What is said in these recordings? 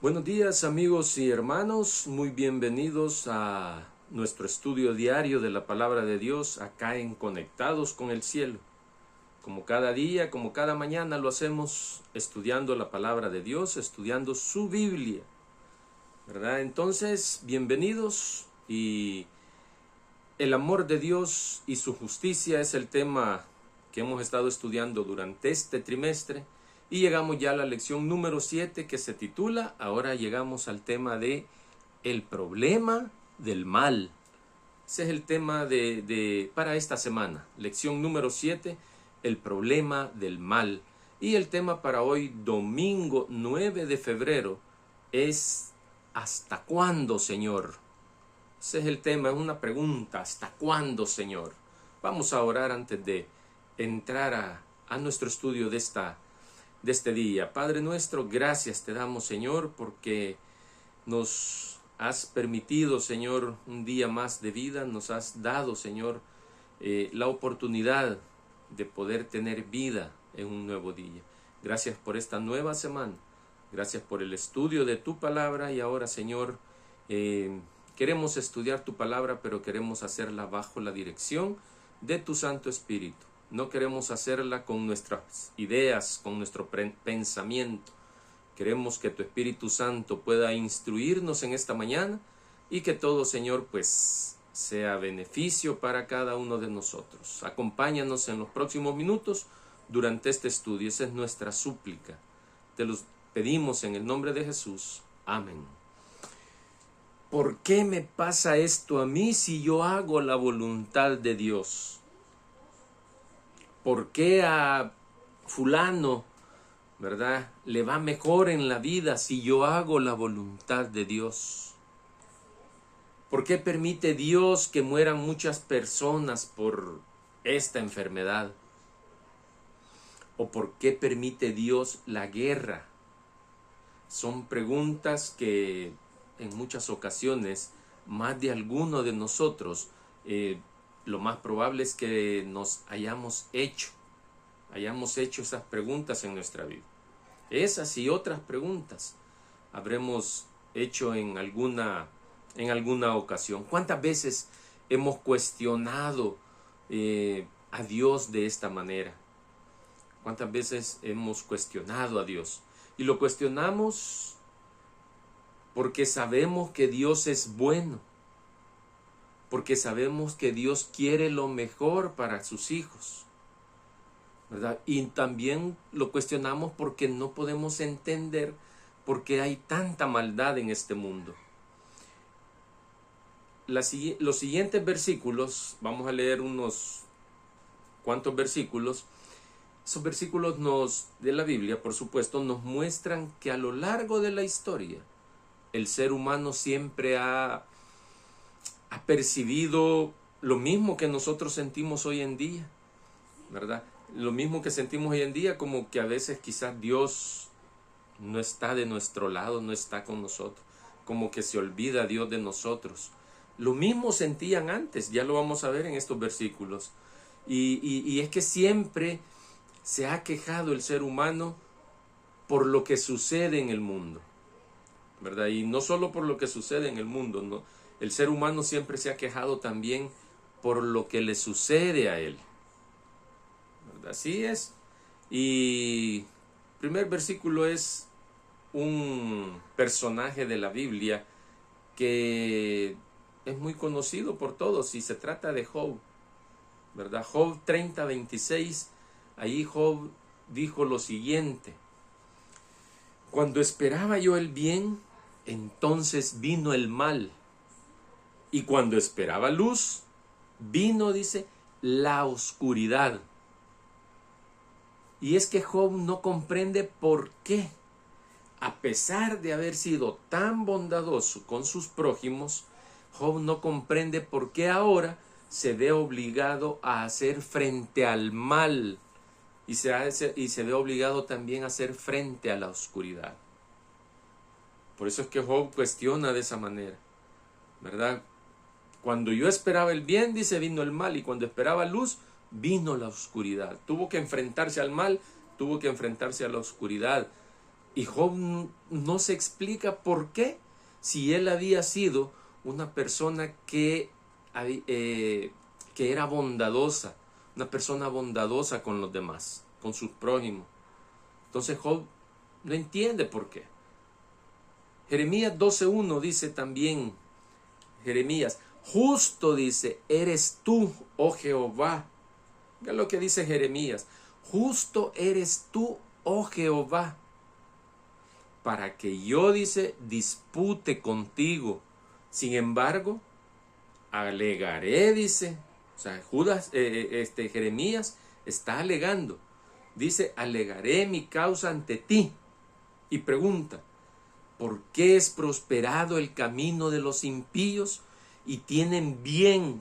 Buenos días amigos y hermanos, muy bienvenidos a nuestro estudio diario de la Palabra de Dios acá en Conectados con el Cielo. Como cada día, como cada mañana lo hacemos estudiando la Palabra de Dios, estudiando su Biblia, ¿verdad? Entonces, bienvenidos y el amor de Dios y su justicia es el tema que hemos estado estudiando durante este trimestre. Y llegamos ya a la lección número 7 que se titula, ahora llegamos al tema de el problema del mal. Ese es el tema para esta semana. Lección número 7, el problema del mal. Y el tema para hoy, domingo 9 de febrero, es ¿hasta cuándo, Señor? Ese es el tema, es una pregunta, ¿hasta cuándo, Señor? Vamos a orar antes de entrar a nuestro estudio de este día. Padre nuestro, gracias te damos, Señor, porque nos has permitido, Señor, un día más de vida, nos has dado, Señor, la oportunidad de poder tener vida en un nuevo día. Gracias por esta nueva semana, gracias por el estudio de tu palabra y ahora, Señor, queremos estudiar tu palabra, pero queremos hacerla bajo la dirección de tu Santo Espíritu. No queremos hacerla con nuestras ideas, con nuestro pensamiento. Queremos que tu Espíritu Santo pueda instruirnos en esta mañana y que todo, Señor, pues sea beneficio para cada uno de nosotros. Acompáñanos en los próximos minutos durante este estudio. Esa es nuestra súplica. Te los pedimos en el nombre de Jesús. Amén. ¿Por qué me pasa esto a mí si yo hago la voluntad de Dios? ¿Por qué a fulano, verdad, le va mejor en la vida si yo hago la voluntad de Dios? ¿Por qué permite Dios que mueran muchas personas por esta enfermedad? ¿O por qué permite Dios la guerra? Son preguntas que en muchas ocasiones más de alguno de nosotros lo más probable es que nos hayamos hecho esas preguntas en nuestra vida. Esas y otras preguntas habremos hecho en alguna ocasión. ¿Cuántas veces hemos cuestionado a Dios de esta manera? ¿Cuántas veces hemos cuestionado a Dios? Y lo cuestionamos porque sabemos que Dios es bueno, porque sabemos que Dios quiere lo mejor para sus hijos, ¿verdad? Y también lo cuestionamos porque no podemos entender por qué hay tanta maldad en este mundo. Los siguientes versículos, vamos a leer unos cuantos versículos. Esos versículos de la Biblia, por supuesto, nos muestran que a lo largo de la historia, el ser humano siempre ha percibido lo mismo que nosotros sentimos hoy en día, ¿verdad? Lo mismo que sentimos hoy en día, como que a veces quizás Dios no está de nuestro lado, no está con nosotros, como que se olvida Dios de nosotros. Lo mismo sentían antes, ya lo vamos a ver en estos versículos. Y es que siempre se ha quejado el ser humano por lo que sucede en el mundo, ¿verdad? Y no solo por lo que sucede en el mundo, no. El ser humano siempre se ha quejado también por lo que le sucede a él, ¿verdad? Así es. Y el primer versículo es un personaje de la Biblia que es muy conocido por todos y se trata de Job, ¿verdad? Job 30:26, ahí Job dijo lo siguiente: cuando esperaba yo el bien, entonces vino el mal. Y cuando esperaba luz, vino, dice, la oscuridad. Y es que Job no comprende por qué, a pesar de haber sido tan bondadoso con sus prójimos, Job no comprende por qué ahora se ve obligado a hacer frente al mal y se ve obligado también a hacer frente a la oscuridad. Por eso es que Job cuestiona de esa manera, ¿verdad? Cuando yo esperaba el bien, dice, vino el mal, y cuando esperaba luz, vino la oscuridad. Tuvo que enfrentarse al mal, tuvo que enfrentarse a la oscuridad. Y Job no se explica por qué, si él había sido una persona que era bondadosa, una persona bondadosa con los demás, con sus prójimos. Entonces Job no entiende por qué. Jeremías 12:1 dice también, Jeremías, justo dice, eres tú, oh Jehová. Mira lo que dice Jeremías, justo eres tú, oh Jehová, para que yo, dice, dispute contigo. Sin embargo, alegaré, dice, o sea, Jeremías está alegando, dice, alegaré mi causa ante ti. Y pregunta, ¿por qué es prosperado el camino de los impíos y tienen bien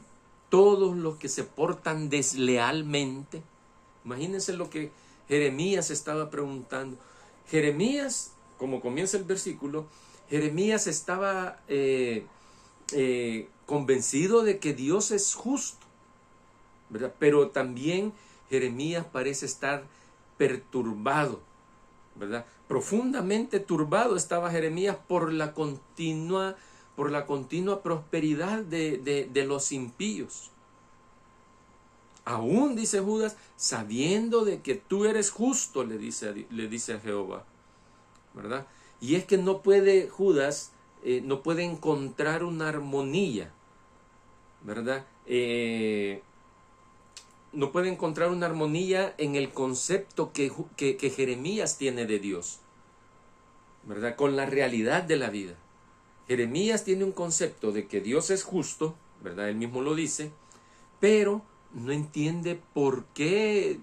todos los que se portan deslealmente? Imagínense lo que Jeremías estaba preguntando. Jeremías, como comienza el versículo, Jeremías estaba convencido de que Dios es justo, ¿verdad? Pero también Jeremías parece estar perturbado, ¿verdad? Profundamente turbado estaba Jeremías por la continua prosperidad de los impíos. Aún, dice Judas, sabiendo de que tú eres justo, le dice a Jehová, ¿verdad? Y es que no puede Judas, no puede encontrar una armonía, ¿verdad? No puede encontrar una armonía en el concepto que Jeremías tiene de Dios, ¿verdad? Con la realidad de la vida. Jeremías tiene un concepto de que Dios es justo, ¿verdad? Él mismo lo dice, pero no entiende por qué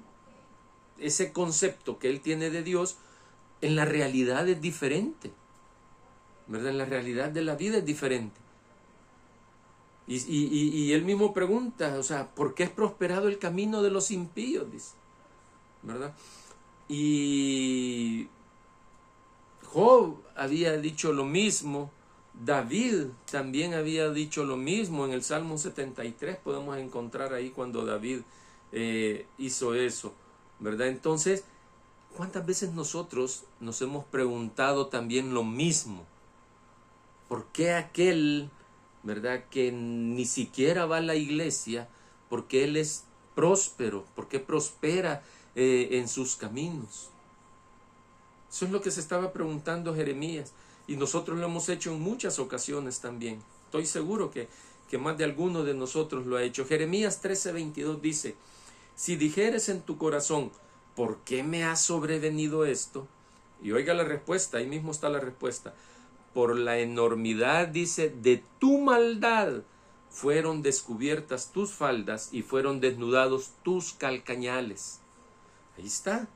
ese concepto que él tiene de Dios en la realidad es diferente, ¿verdad? En la realidad de la vida es diferente. Y él mismo pregunta, o sea, ¿por qué es prosperado el camino de los impíos? Dice, ¿verdad? Y Job había dicho lo mismo, David también había dicho lo mismo. En el Salmo 73 podemos encontrar ahí cuando David hizo eso, ¿verdad? Entonces, ¿cuántas veces nosotros nos hemos preguntado también lo mismo? ¿Por qué aquel, verdad, que ni siquiera va a la iglesia, porque él es próspero, porque prospera en sus caminos? Eso es lo que se estaba preguntando Jeremías, y nosotros lo hemos hecho en muchas ocasiones también. Estoy seguro que más de alguno de nosotros lo ha hecho. Jeremías 13:22 dice, si dijeres en tu corazón, ¿por qué me ha sobrevenido esto? Y oiga la respuesta, ahí mismo está la respuesta. Por la enormidad, dice, de tu maldad fueron descubiertas tus faldas y fueron desnudados tus calcañales. Ahí está,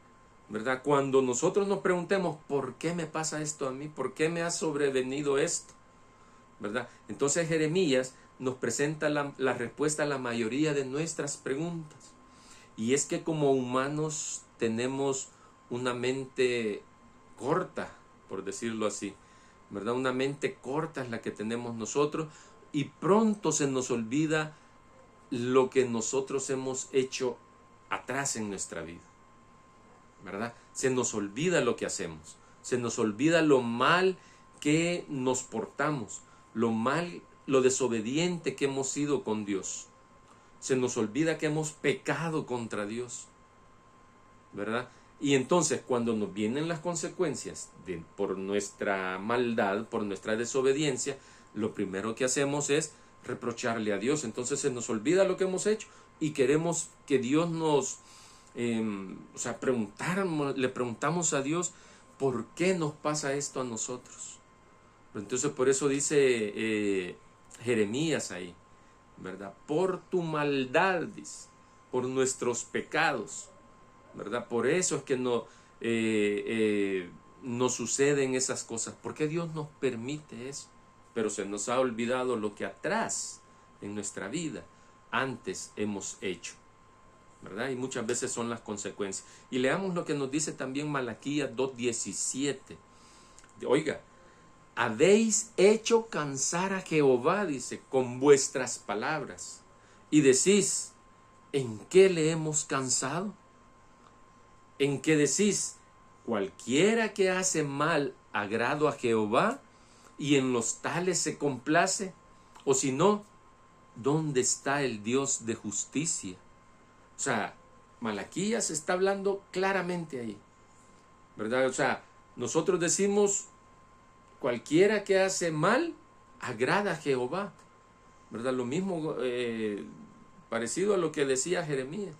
¿verdad? Cuando nosotros nos preguntemos, ¿por qué me pasa esto a mí? ¿Por qué me ha sobrevenido esto? ¿Verdad? Entonces Jeremías nos presenta la respuesta a la mayoría de nuestras preguntas. Y es que como humanos tenemos una mente corta, por decirlo así, ¿verdad? Una mente corta es la que tenemos nosotros, y pronto se nos olvida lo que nosotros hemos hecho atrás en nuestra vida, ¿verdad? Se nos olvida lo que hacemos, se nos olvida lo mal que nos portamos, lo desobediente que hemos sido con Dios. Se nos olvida que hemos pecado contra Dios, ¿verdad? Y entonces cuando nos vienen las consecuencias por nuestra maldad, por nuestra desobediencia, lo primero que hacemos es reprocharle a Dios. Entonces se nos olvida lo que hemos hecho y queremos que Dios nos, le preguntamos a Dios, ¿por qué nos pasa esto a nosotros? Entonces por eso dice Jeremías ahí, ¿verdad? Por tu maldad, dice, por nuestros pecados, ¿verdad? Por eso es que nos suceden esas cosas. ¿Por qué Dios nos permite eso? Pero se nos ha olvidado lo que atrás en nuestra vida antes hemos hecho, ¿verdad? Y muchas veces son las consecuencias. Y leamos lo que nos dice también Malaquías 2:17. Oiga, habéis hecho cansar a Jehová, dice, con vuestras palabras, y decís, ¿en qué le hemos cansado? En que decís, cualquiera que hace mal agrado a Jehová y en los tales se complace, o si no, ¿dónde está el Dios de justicia? O sea, Malaquías está hablando claramente ahí, ¿verdad? O sea, nosotros decimos, cualquiera que hace mal agrada a Jehová, ¿verdad? Lo mismo, parecido a lo que decía Jeremías,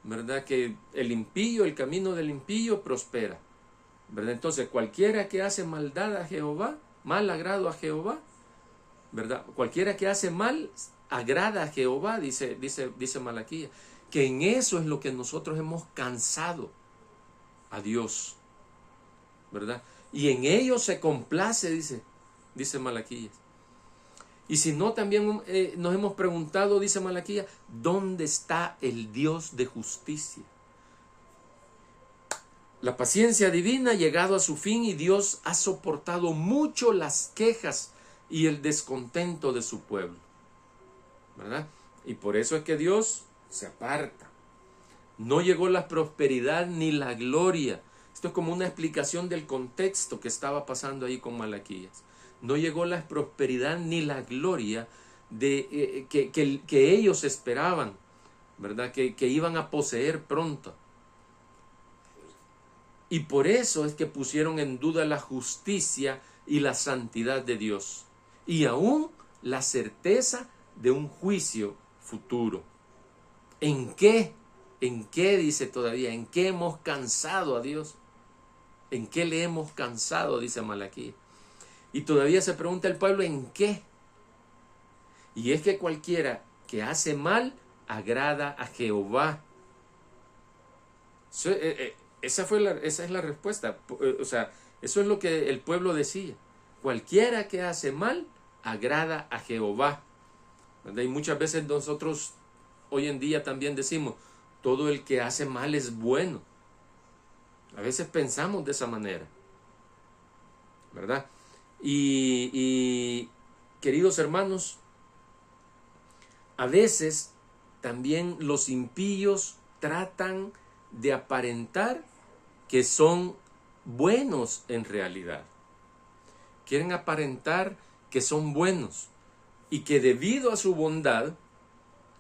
¿verdad? Que el impío, el camino del impío prospera, ¿verdad? Entonces, cualquiera que hace maldad a Jehová, mal agrado a Jehová, ¿verdad? Cualquiera que hace mal agrada a Jehová, dice Malaquías, que en eso es lo que nosotros hemos cansado a Dios, ¿verdad? Y en ello se complace, dice Malaquías. Y si no, también nos hemos preguntado, dice Malaquías, ¿dónde está el Dios de justicia? La paciencia divina ha llegado a su fin y Dios ha soportado mucho las quejas y el descontento de su pueblo, ¿verdad? Y por eso es que Dios se aparta. No llegó la prosperidad ni la gloria. Esto es como una explicación del contexto que estaba pasando ahí con Malaquías. No llegó la prosperidad ni la gloria que ellos esperaban, ¿verdad? Que iban a poseer pronto. Y por eso es que pusieron en duda la justicia y la santidad de Dios. Y aún la certeza de un juicio futuro. ¿En qué? ¿En qué dice todavía? ¿En qué hemos cansado a Dios? ¿En qué le hemos cansado? Dice Malaquías. Y todavía se pregunta el pueblo, ¿en qué? Y es que cualquiera que hace mal agrada a Jehová. Esa es la respuesta. O sea, eso es lo que el pueblo decía. Cualquiera que hace mal agrada a Jehová, ¿verdad? Y muchas veces nosotros hoy en día también decimos, todo el que hace mal es bueno. A veces pensamos de esa manera, ¿verdad? Y queridos hermanos, a veces también los impíos tratan de aparentar que son buenos en realidad. Quieren aparentar que son buenos y que debido a su bondad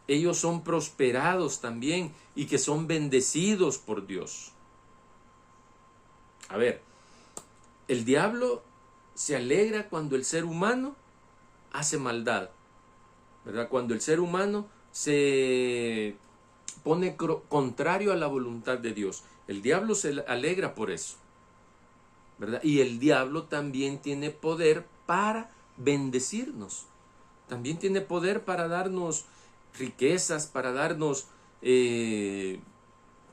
ellos son prosperados también y que son bendecidos por Dios. A ver, el diablo se alegra cuando el ser humano hace maldad, ¿verdad? Cuando el ser humano se pone contrario a la voluntad de Dios. El diablo se alegra por eso, ¿verdad? Y el diablo también tiene poder para bendecirnos. También tiene poder para darnos riquezas, para darnos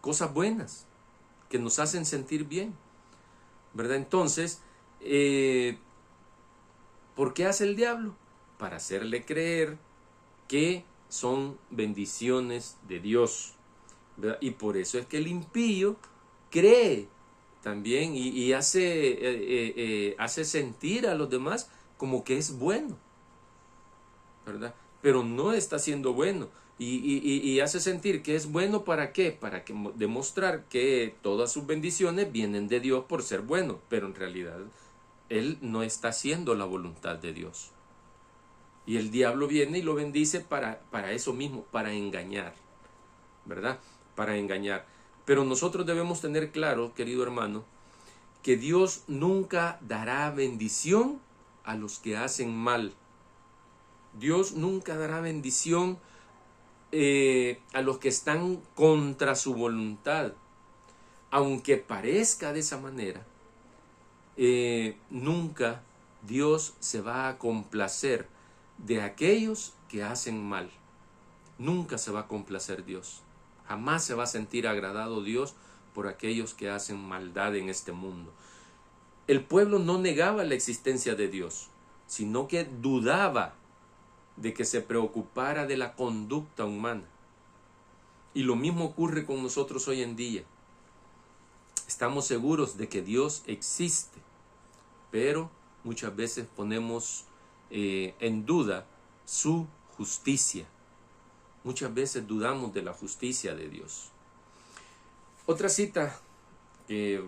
cosas buenas que nos hacen sentir bien, ¿verdad? Entonces, ¿por qué hace el diablo? Para hacerle creer que son bendiciones de Dios, ¿verdad? Y por eso es que el impío cree también y hace sentir a los demás como que es bueno, ¿verdad? Pero no está siendo bueno y hace sentir que es bueno. ¿Para qué? Para demostrar que todas sus bendiciones vienen de Dios por ser bueno, pero en realidad él no está haciendo la voluntad de Dios. Y el diablo viene y lo bendice para eso mismo, para engañar, ¿verdad? Para engañar. Pero nosotros debemos tener claro, querido hermano, que Dios nunca dará bendición a los que hacen mal. Dios nunca dará bendición a los que están contra su voluntad. Aunque parezca de esa manera, nunca Dios se va a complacer de aquellos que hacen mal. Nunca se va a complacer Dios. Jamás se va a sentir agradado Dios por aquellos que hacen maldad en este mundo. El pueblo no negaba la existencia de Dios, sino que dudaba de que se preocupara de la conducta humana. Y lo mismo ocurre con nosotros hoy en día. Estamos seguros de que Dios existe, pero muchas veces ponemos en duda su justicia. Muchas veces dudamos de la justicia de Dios. Otra cita que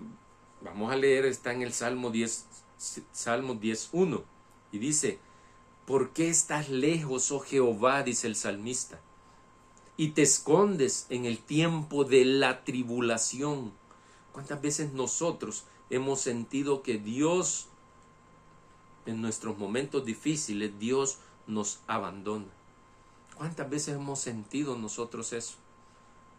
Vamos a leer, está en el Salmo 10:1 y dice: ¿por qué estás lejos, oh Jehová?, dice el salmista, y te escondes en el tiempo de la tribulación. ¿Cuántas veces nosotros hemos sentido que Dios, en nuestros momentos difíciles, Dios nos abandona? ¿Cuántas veces hemos sentido nosotros eso?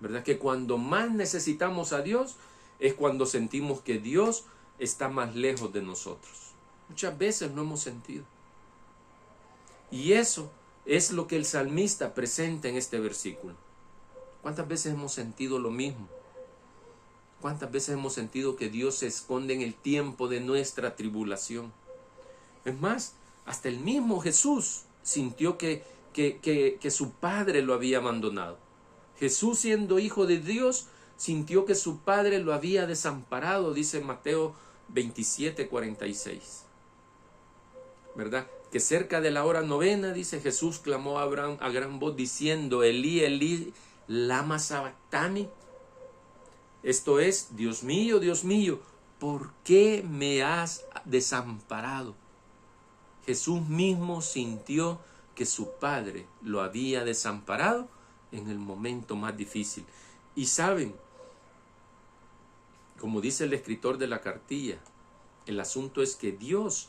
¿Verdad? Que cuando más necesitamos a Dios es cuando sentimos que Dios está más lejos de nosotros. Muchas veces lo hemos sentido. Y eso es lo que el salmista presenta en este versículo. ¿Cuántas veces hemos sentido lo mismo? ¿Cuántas veces hemos sentido que Dios se esconde en el tiempo de nuestra tribulación? Es más, hasta el mismo Jesús sintió que su Padre lo había abandonado. Jesús, siendo hijo de Dios, sintió que su Padre lo había desamparado, dice Mateo 27:46. ¿Verdad? Que cerca de la hora novena, dice, Jesús clamó a gran voz diciendo: Elí, Elí, lama sabactani. Esto es: Dios mío, ¿por qué me has desamparado? Jesús mismo sintió que su Padre lo había desamparado en el momento más difícil. Y saben, como dice el escritor de la cartilla, el asunto es que Dios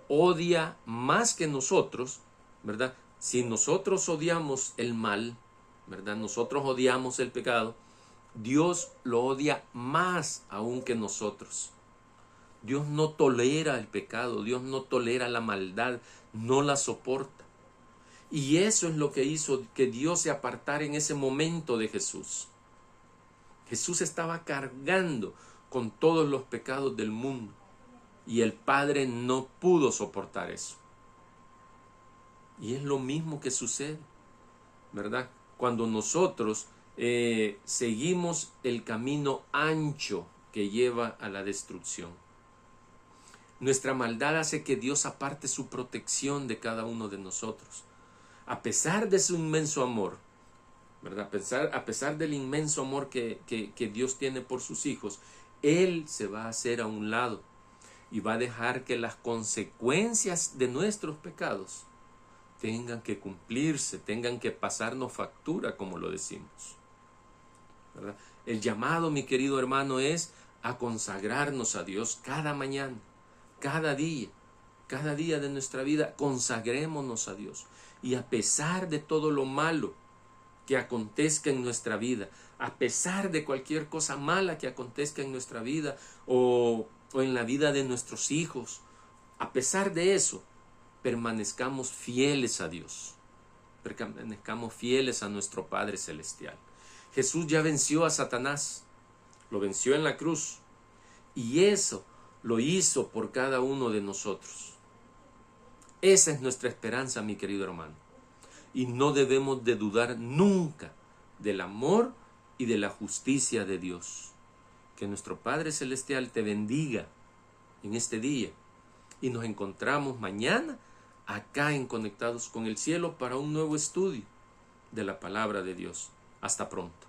odia más que nosotros, ¿verdad? Si nosotros odiamos el mal, ¿verdad? Nosotros odiamos el pecado, Dios lo odia más aún que nosotros. Dios no tolera el pecado, Dios no tolera la maldad, no la soporta. Y eso es lo que hizo que Dios se apartara en ese momento de Jesús. Jesús estaba cargando con todos los pecados del mundo y el Padre no pudo soportar eso. Y es lo mismo que sucede, ¿verdad? Cuando nosotros seguimos el camino ancho que lleva a la destrucción. Nuestra maldad hace que Dios aparte su protección de cada uno de nosotros. A pesar de su inmenso amor, ¿verdad? A pesar del inmenso amor que Dios tiene por sus hijos, Él se va a hacer a un lado y va a dejar que las consecuencias de nuestros pecados tengan que cumplirse, tengan que pasarnos factura, como lo decimos, ¿verdad? El llamado, mi querido hermano, es a consagrarnos a Dios cada mañana, cada día de nuestra vida. Consagrémonos a Dios. Y a pesar de todo lo malo que acontezca en nuestra vida, a pesar de cualquier cosa mala que acontezca en nuestra vida o en la vida de nuestros hijos, a pesar de eso, permanezcamos fieles a Dios, permanezcamos fieles a nuestro Padre Celestial. Jesús ya venció a Satanás, lo venció en la cruz, y eso lo hizo por cada uno de nosotros. Esa es nuestra esperanza, mi querido hermano. Y no debemos de dudar nunca del amor y de la justicia de Dios. Que nuestro Padre Celestial te bendiga en este día. Y nos encontramos mañana acá en Conectados con el Cielo para un nuevo estudio de la palabra de Dios. Hasta pronto.